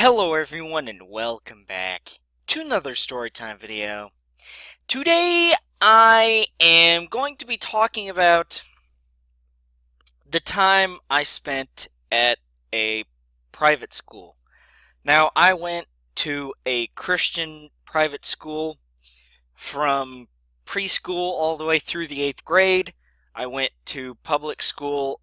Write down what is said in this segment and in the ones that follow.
Hello everyone and welcome back to another Storytime video. Today I am going to be talking about the time I spent at a private school. Now, I went to a Christian private school from preschool all the way through the 8th grade. I went to public school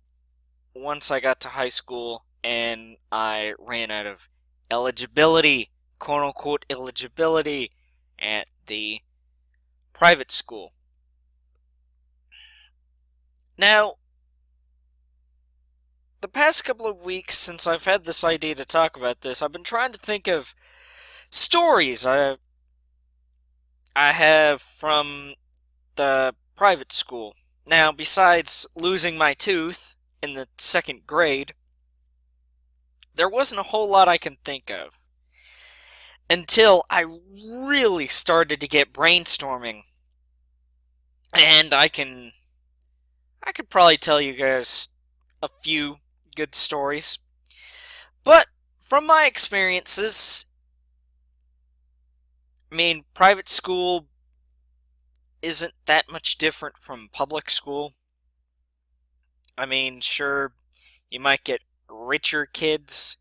once I got to high school, and I ran out of eligibility, quote unquote eligibility, at the private school. Now, the past couple of weeks since I've had this idea to talk about this, I've been trying to think of stories I have from the private school. Now, besides losing my tooth in the 2nd grade, there wasn't a whole lot I can think of until I really started to get brainstorming. And I could probably tell you guys a few good stories. But from my experiences, private school isn't that much different from public school. Sure, you might get richer kids,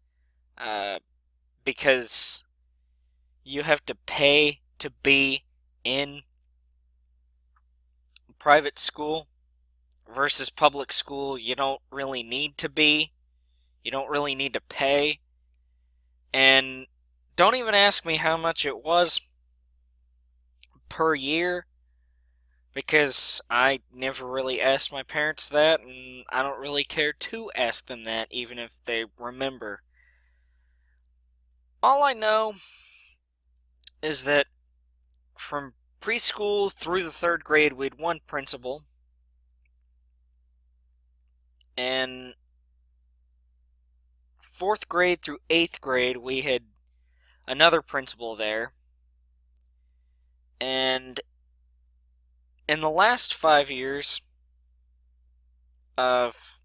because you have to pay to be in private school versus public school. You don't really need to be. You don't really need to pay. And don't even ask me how much it was per year, because I never really asked my parents that, and I don't really care to ask them that, even if they remember. All I know is that from preschool through the 3rd grade, we had one principal, and 4th grade through 8th grade, we had another principal there. And in the last 5 years of,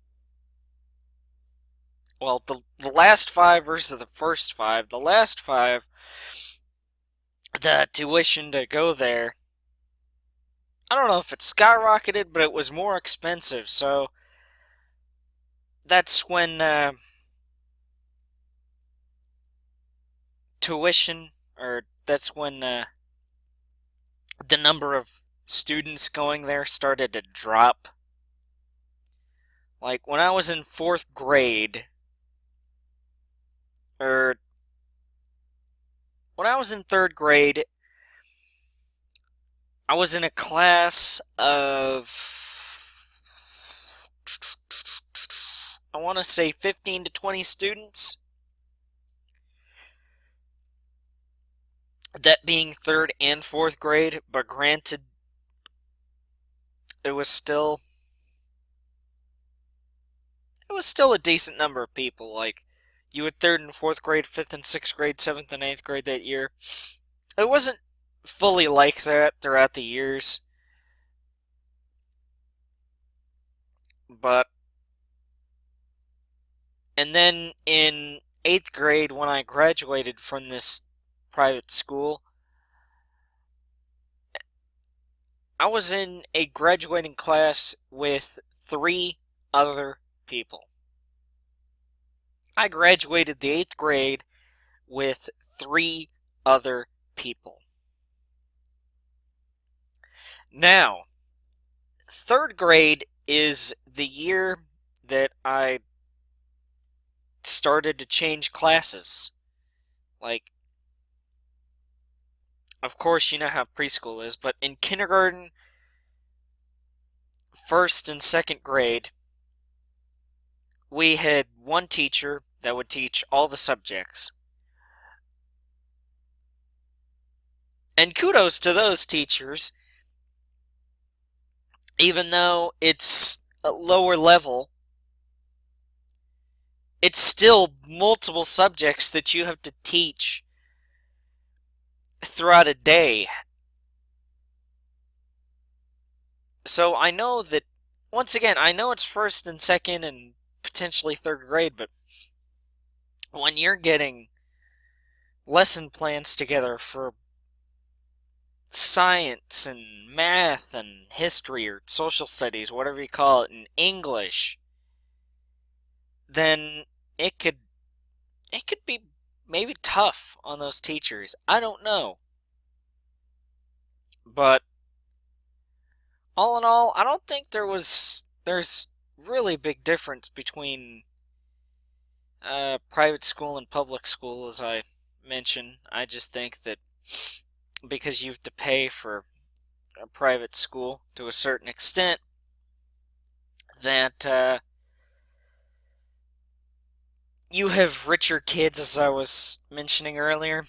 well, the last 5 versus the first 5, the last 5, the tuition to go there, I don't know if it skyrocketed, but it was more expensive. So that's when that's when the number of students going there started to drop. Like, when I was in 4th grade, or when I was in 3rd grade, I was in a class of, I want to say 15 to 20 students. That being 3rd and 4th grade, but granted, it was still a decent number of people. Like, you had 3rd and 4th grade, 5th and 6th grade, 7th and 8th grade that year. It wasn't fully like that throughout the years, but and then in 8th grade, when I graduated from this private school, I was in a graduating class with 3 other people. I graduated the 8th grade with 3 other people. Now, 3rd grade is the year that I started to change classes. Like, of course, you know how preschool is, but in kindergarten, 1st and 2nd grade, we had one teacher that would teach all the subjects. And kudos to those teachers, even though it's a lower level, it's still multiple subjects that you have to teach throughout a day. So I know that, once again, I know it's 1st and 2nd and potentially 3rd grade, but when you're getting lesson plans together for science and math and history or social studies, whatever you call it, and English, then it could be maybe tough on those teachers. I don't know. But all in all, I don't think there's really big difference between private school and public school, as I mentioned. I just think that because you have to pay for a private school to a certain extent, that you have richer kids, as I was mentioning earlier.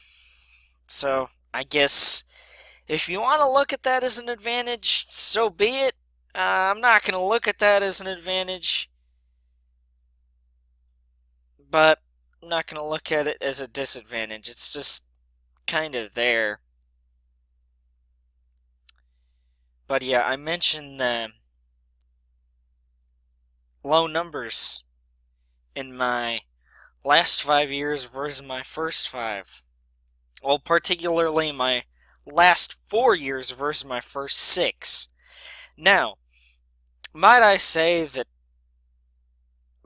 So I guess if you want to look at that as an advantage, so be it. I'm not going to look at that as an advantage, but I'm not going to look at it as a disadvantage. It's just kind of there. But yeah, I mentioned the low numbers in my last 5 years versus my first five. Well, particularly my last 4 years versus my first six. Now, might I say that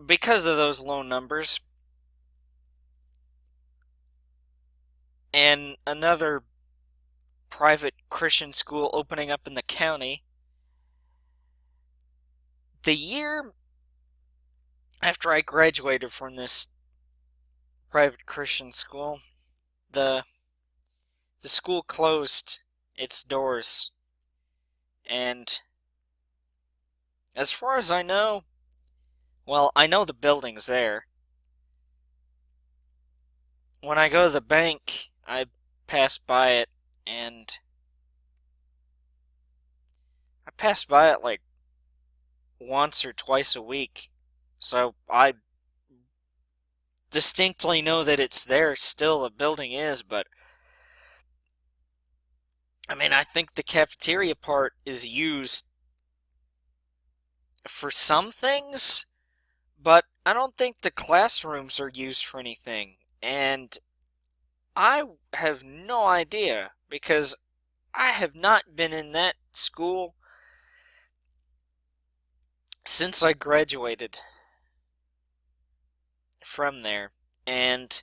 because of those low numbers, and another private Christian school opening up in the county, the year after I graduated from this private Christian school, the school closed its doors. And as far as I know, well, I know the building's there. When I go to the bank, I pass by it, and I pass by it like once or twice a week. So I distinctly know that it's there still, the building is, but I mean, I think the cafeteria part is used for some things, but I don't think the classrooms are used for anything. And I have no idea because I have not been in that school since I graduated from there. And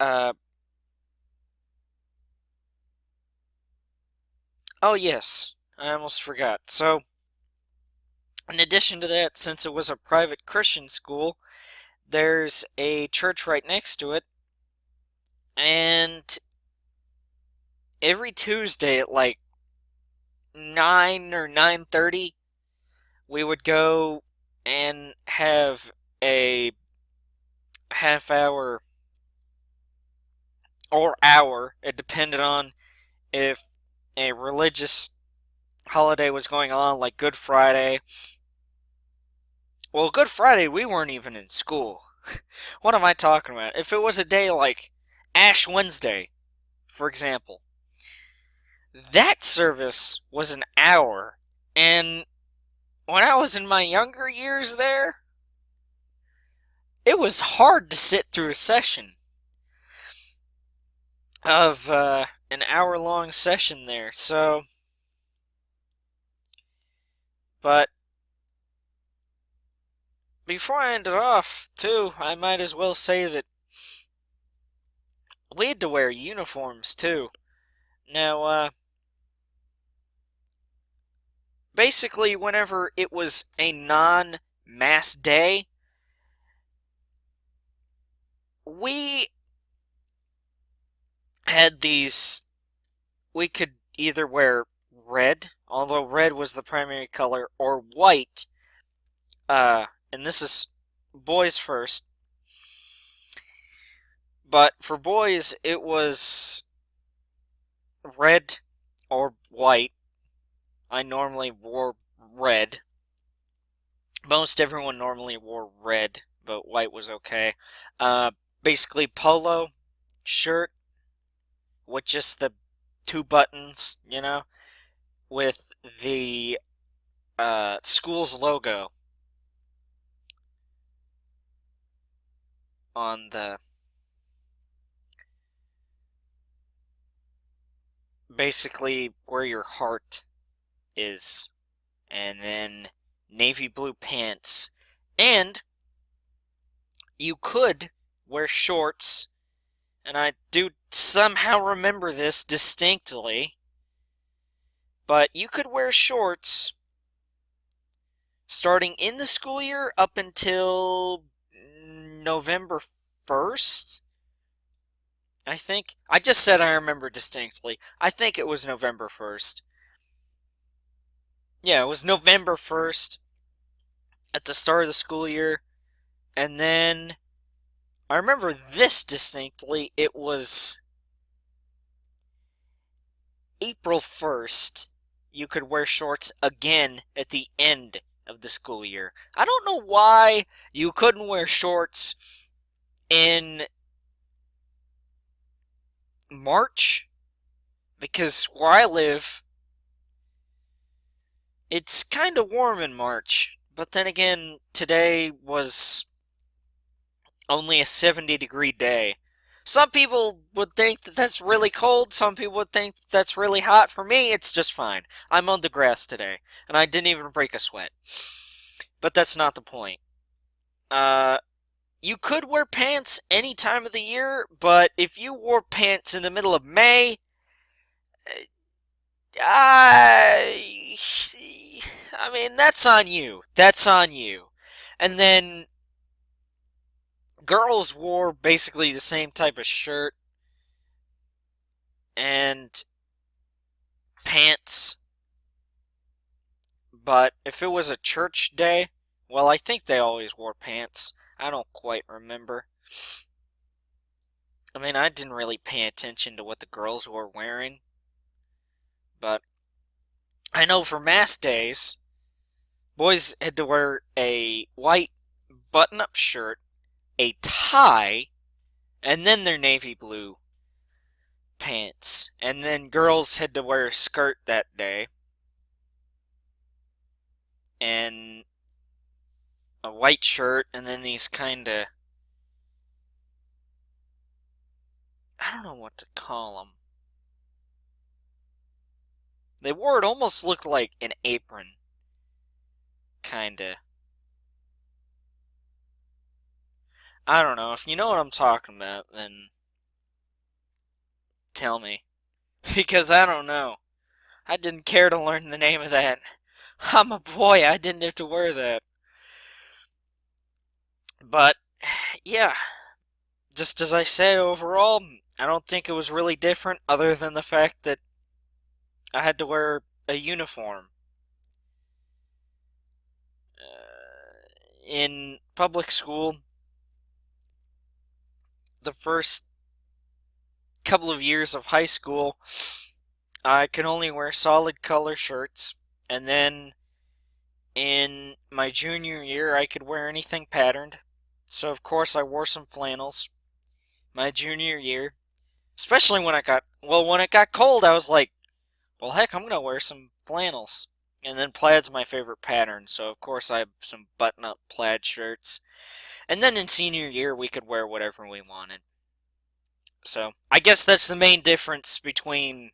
uh oh yes, I almost forgot. So, in addition to that, since it was a private Christian school, there's a church right next to it, and every Tuesday at like 9 or 9:30, we would go and have a half hour or hour. It depended on if a religious holiday was going on, like Good Friday. Well, Good Friday, we weren't even in school. What am I talking about? If it was a day like Ash Wednesday, for example, that service was an hour. And when I was in my younger years there, it was hard to sit through a session of an hour-long session there. So, but before I end it off, too, I might as well say that we had to wear uniforms, too. Now, basically, whenever it was a non-mass day, we had these. We could either wear red, although red was the primary color, or white. And this is boys first. But for boys, it was red or white. I normally wore red. Most everyone normally wore red, but white was okay. Basically polo shirt with just the two buttons, with the school's logo. on the basically where your heart is, and then navy blue pants, and you could wear shorts, and I do somehow remember this distinctly, but you could wear shorts starting in the school year up until November 1st, I think. I just said I remember distinctly. I think it was November 1st. Yeah, it was November 1st at the start of the school year, and then I remember this distinctly. It was April 1st. You could wear shorts again at the end of the school year. I don't know why you couldn't wear shorts in March, because where I live, it's kind of warm in March. But then again, today was only a 70-degree day. Some people would think that that's really cold. Some people would think that that's really hot. For me, it's just fine. I'm on the grass today, and I didn't even break a sweat. But that's not the point. You could wear pants any time of the year, but if you wore pants in the middle of May, I mean, that's on you. That's on you. And then girls wore basically the same type of shirt and pants. But if it was a church day, well, I think they always wore pants. I don't quite remember. I mean, I didn't really pay attention to what the girls were wearing. But I know for mass days, boys had to wear a white button-up shirt, a tie, and then their navy blue pants. And then girls had to wear a skirt that day, and a white shirt, and then these kind of, I don't know what to call them. They wore it almost looked like an apron, kinda. I don't know. If you know what I'm talking about, then tell me. Because I don't know. I didn't care to learn the name of that. I'm a boy, I didn't have to wear that. But, yeah. Just as I said, overall, I don't think it was really different, other than the fact that I had to wear a uniform. In public school, the first couple of years of high school, I could only wear solid color shirts, and then in my junior year, I could wear anything patterned. So, of course, I wore some flannels my junior year, especially when when it got cold, I was like, well, heck, I'm going to wear some flannels. And then plaid's my favorite pattern, so of course I have some button-up plaid shirts. And then in senior year, we could wear whatever we wanted. So, I guess that's the main difference between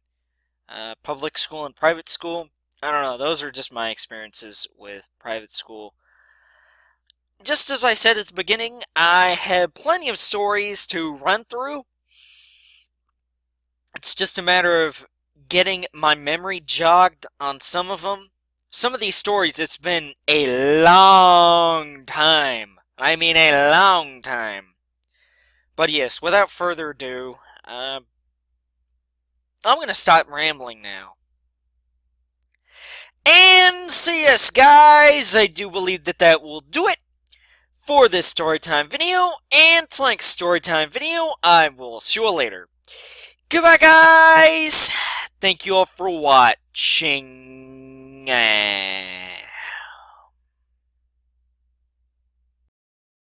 public school and private school. I don't know, those are just my experiences with private school. Just as I said at the beginning, I have plenty of stories to run through. It's just a matter of getting my memory jogged on some of them. Some of these stories, it's been a long time. I mean a long time. But yes, without further ado, I'm going to stop rambling now. And so yes, guys, I do believe that will do it for this storytime video. And till next storytime video, I will see you later. Goodbye, guys! Thank you all for watching.